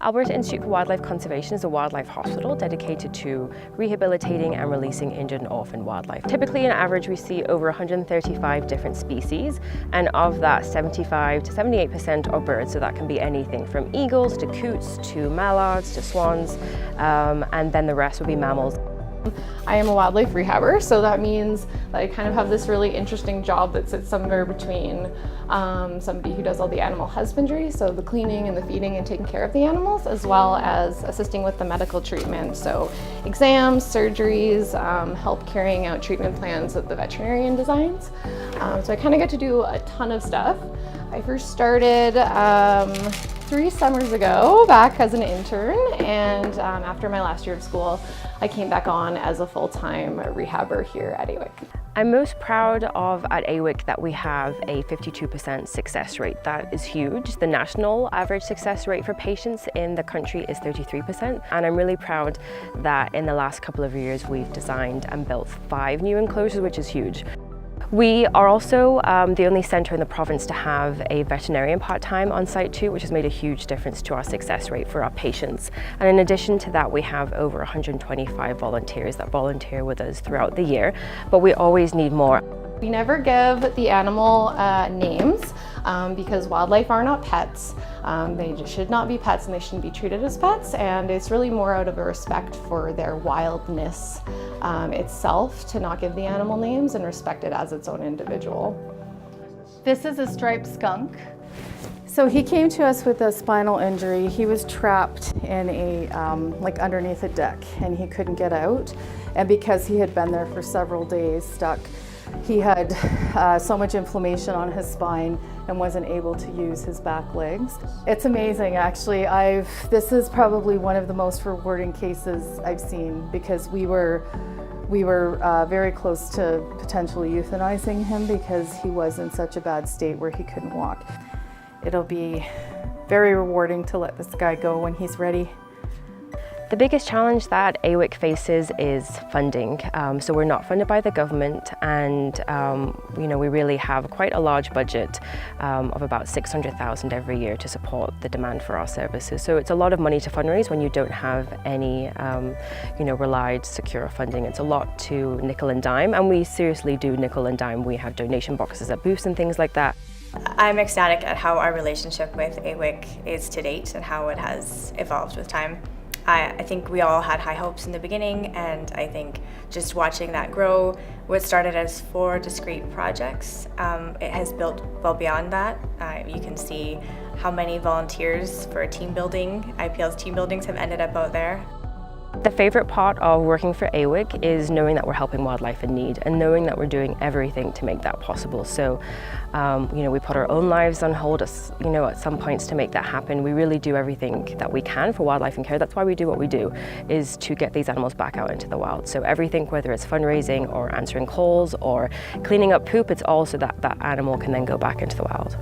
Alberta Institute for Wildlife Conservation is a wildlife hospital dedicated to rehabilitating and releasing injured and orphaned wildlife. Typically, on average, we see over 135 different species, and of that, 75 to 78% are birds. So that can be anything from eagles to coots to mallards to swans, and then the rest would be mammals. I am a wildlife rehabber, so that means that I kind of have this really interesting job that sits somewhere between somebody who does all the animal husbandry, so the cleaning and the feeding and taking care of the animals, as well as assisting with the medical treatment, so exams, surgeries, help carrying out treatment plans that the veterinarian designs. So I kind of get to do a ton of stuff. I first started 3 summers ago back as an intern, and after my last year of school I came back on as a full-time rehabber here at AIWC. I'm most proud of at AIWC that we have a 52% success rate. That is huge. The national average success rate for patients in the country is 33%, and I'm really proud that in the last couple of years we've designed and built 5 new enclosures, which is huge. We are also the only centre in the province to have a veterinarian part-time on site too, which has made a huge difference to our success rate for our patients. And in addition to that, we have over 125 volunteers that volunteer with us throughout the year, but we always need more. We never give the animal names because wildlife are not pets. They should not be pets and they shouldn't be treated as pets, and it's really more out of a respect for their wildness itself to not give the animal names and respect it as its own individual. This is a striped skunk. So he came to us with a spinal injury. He was trapped in a, like underneath a deck, and he couldn't get out. And because he had been there for several days stuck, he had so much inflammation on his spine and wasn't able to use his back legs. It's amazing, actually. This is probably one of the most rewarding cases I've seen, because we were very close to potentially euthanizing him because he was in such a bad state where he couldn't walk. It'll be very rewarding to let this guy go when he's ready. The biggest challenge that AIWC faces is funding. So we're not funded by the government, and we really have quite a large budget of about 600,000 every year to support the demand for our services. So it's a lot of money to fundraise when you don't have any relied secure funding. It's a lot to nickel and dime, and we seriously do nickel and dime. We have donation boxes at booths and things like that. I'm ecstatic at how our relationship with AIWC is to date and how it has evolved with time. I think we all had high hopes in the beginning, and I think just watching that grow, what started as 4 discrete projects, it has built well beyond that. You can see how many volunteers for team building, IPL's team buildings have ended up out there. The favourite part of working for AIWC is knowing that we're helping wildlife in need and knowing that we're doing everything to make that possible. So, we put our own lives on hold at some points to make that happen. We really do everything that we can for wildlife and care. That's why we do what we do, is to get these animals back out into the wild. So everything, whether it's fundraising or answering calls or cleaning up poop, it's all so that that animal can then go back into the wild.